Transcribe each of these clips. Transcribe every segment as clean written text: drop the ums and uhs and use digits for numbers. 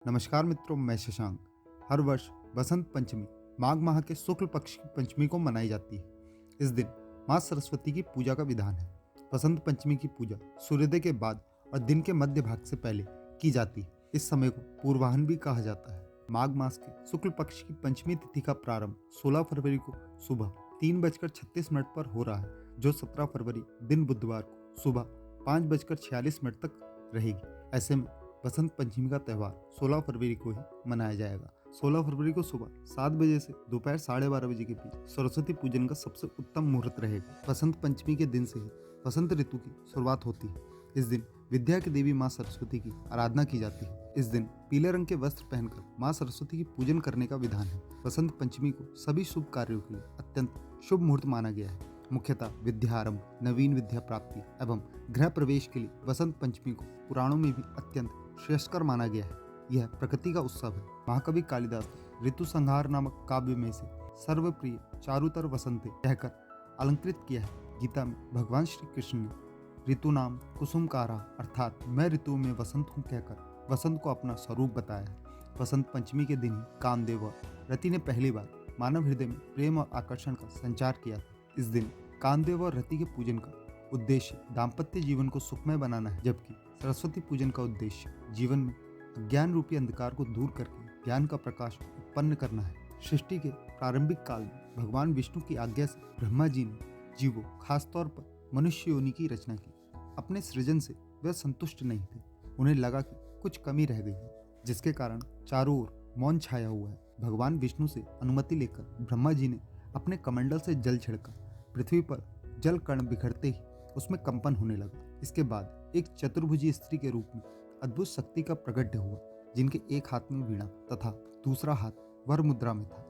नमस्कार मित्रों, मैं शशांक। हर वर्ष बसंत पंचमी माघ माह के शुक्ल पक्ष की पंचमी को मनाई जाती है। इस दिन माँ सरस्वती की पूजा का विधान है। बसंत पंचमी की पूजा सूर्योदय के बाद और दिन के मध्य भाग से पहले की जाती है। इस समय को पूर्वाहन भी कहा जाता है। माघ मास के शुक्ल पक्ष की पंचमी तिथि का प्रारंभ 16 फरवरी को सुबह 3:36 पर हो रहा है, जो 17 फरवरी दिन बुधवार को सुबह 5:46 तक रहेगी। ऐसे में बसंत पंचमी का त्यौहार 16 फरवरी को ही मनाया जाएगा। 16 फरवरी को सुबह 7 बजे से दोपहर 12:30 बजे के बीच सरस्वती पूजन का सबसे उत्तम मुहूर्त रहेगा। बसंत पंचमी के दिन से ही बसंत ऋतु की शुरुआत होती है। इस दिन विद्या की देवी माँ सरस्वती की आराधना की जाती है। इस दिन पीले रंग के वस्त्र पहनकर माँ सरस्वती की पूजन करने का विधान है। बसंत पंचमी को सभी शुभ कार्यों के लिए अत्यंत शुभ मुहूर्त माना गया है। मुख्यतः विद्यारंभ, नवीन विद्या प्राप्ति एवं गृह प्रवेश के लिए बसंत पंचमी को पुराणों में भी अत्यंत श्रेष्ठकर माना गया है। यह प्रकृति का उत्सव है। महाकवि कालिदास ने ऋतु संहार नामक काव्य में से सर्वप्रिय चारुतर वसंते कहकर अलंकृत किया है। गीता में भगवान श्री कृष्ण ने ऋतु नाम कुसुमकारा अर्थात मैं ऋतु में वसंत हूँ कहकर वसंत को अपना स्वरूप बताया है। बसंत पंचमी के दिन ही कामदेव और रति ने पहली बार मानव हृदय में प्रेम और आकर्षण का संचार किया था। इस दिन कामदेव और रति के पूजन का उद्देश्य दाम्पत्य जीवन को सुखमय बनाना है, जबकि सरस्वती पूजन का उद्देश्य जीवन में अज्ञान रूपी अंधकार को दूर करके ज्ञान का प्रकाश उत्पन्न करना है। सृष्टि के प्रारंभिक काल में भगवान विष्णु की आज्ञा से ब्रह्मा जी ने जीवों, खासतौर पर मनुष्य योनि की रचना की। अपने सृजन से वे संतुष्ट नहीं थे। उन्हें लगा कि कुछ कमी रह गई है, जिसके कारण चारों ओर मौन छाया हुआ है। भगवान विष्णु से अनुमति लेकर ब्रह्मा जी ने अपने कमंडल से जल छिड़का। पृथ्वी पर जल कण बिखरते ही उसमें कंपन होने लगा। इसके बाद एक चतुर्भुजी स्त्री के रूप में अद्भुत शक्ति का प्रकट हुआ, जिनके एक हाथ में वीणा तथा दूसरा हाथ वर मुद्रा में था।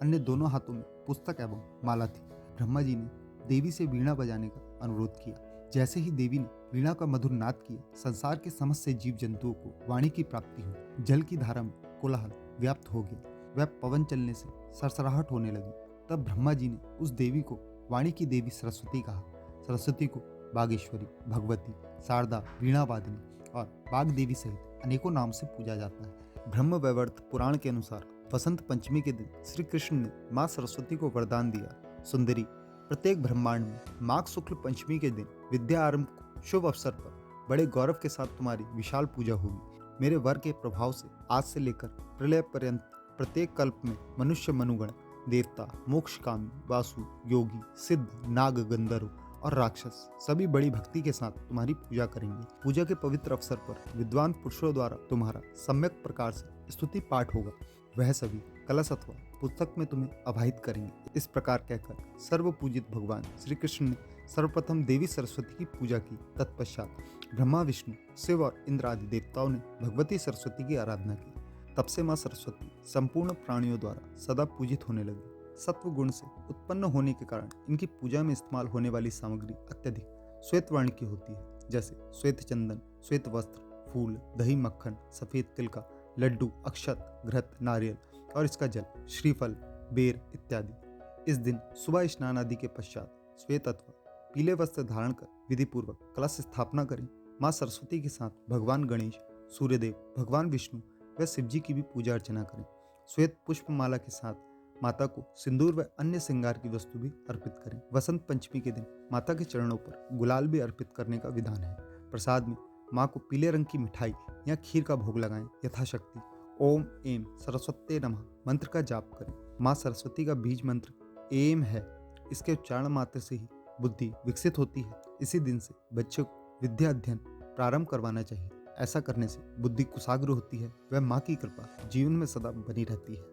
अन्य दोनों हाथों में पुस्तक एवं माला थी। ब्रह्मा जी ने देवी से वीणा बजाने का अनुरोध किया। जैसे ही देवी ने वीणा का मधुर नाद किया, संसार के समस्त जीव जंतुओं को वाणी की प्राप्ति हुई। जल की धारा में कोलाहल व्याप्त हो गया। वह पवन चलने से सरसराहट होने लगी। तब ब्रह्मा जी ने उस देवी को वाणी की देवी सरस्वती कहा। सरस्वती को बागेश्वरी, भगवती, शारदा, वीणावादिनी और बाग देवी सहित अनेकों नाम से पूजा जाता है। ब्रह्म वैवर्त पुराण के अनुसार बसंत पंचमी के दिन श्री कृष्ण ने माँ सरस्वती को वरदान दिया, सुंदरी, प्रत्येक ब्रह्मांड में माघ शुक्ल पंचमी के दिन विद्या आरंभ शुभ अवसर पर बड़े गौरव के साथ तुम्हारी विशाल पूजा होगी। मेरे वर के प्रभाव से आज से लेकर प्रलय पर्यंत प्रत्येक कल्प में मनुष्य, मनुगण, देवता, मोक्षकामी, वासु, योगी, सिद्ध, नाग, गंधर्व और राक्षस सभी बड़ी भक्ति के साथ तुम्हारी पूजा करेंगे। पूजा के पवित्र अवसर पर विद्वान पुरुषों द्वारा तुम्हारा सम्यक प्रकार से स्तुति पाठ होगा। वह सभी कलश अथवा पुस्तक में तुम्हें आवाहित करेंगे। इस प्रकार कहकर सर्वपूजित भगवान श्री कृष्ण ने सर्वप्रथम देवी सरस्वती की पूजा की। तत्पश्चात ब्रह्मा, विष्णु, शिव और इंद्र आदि देवताओं ने भगवती सरस्वती की आराधना की। तब से माँ सरस्वती संपूर्ण प्राणियों द्वारा सदा पूजित होने लगी। सत्व गुण से उत्पन्न होने के कारण इनकी पूजा में इस्तेमाल होने वाली सामग्री अत्यधिक श्वेत वर्ण की होती है, जैसे श्वेत चंदन, श्वेत वस्त्र, फूल, दही, मक्खन, सफेद तिल का लड्डू, अक्षत, घृत, नारियल और इसका जल, श्रीफल, बेर इत्यादि। इस दिन सुबह स्नान आदि के पश्चात श्वेत अथवा पीले वस्त्र धारण कर विधि पूर्वक कलश स्थापना करें। माँ सरस्वती के साथ भगवान गणेश, सूर्यदेव, भगवान विष्णु व शिव जी की भी पूजा अर्चना करें। श्वेत पुष्पमाला के साथ माता को सिंदूर व अन्य श्रृंगार की वस्तु भी अर्पित करें। वसंत पंचमी के दिन माता के चरणों पर गुलाल भी अर्पित करने का विधान है। प्रसाद में माँ को पीले रंग की मिठाई या खीर का भोग लगाएं। यथाशक्ति ओम एम सरस्वती नमः मंत्र का जाप करें। माँ सरस्वती का बीज मंत्र एम है। इसके उच्चारण मात्र से ही बुद्धि विकसित होती है। इसी दिन से बच्चों को विद्या अध्ययन प्रारंभ करवाना चाहिए। ऐसा करने से बुद्धि कुशाग्र होती है। वह माँ की कृपा जीवन में सदा बनी रहती है।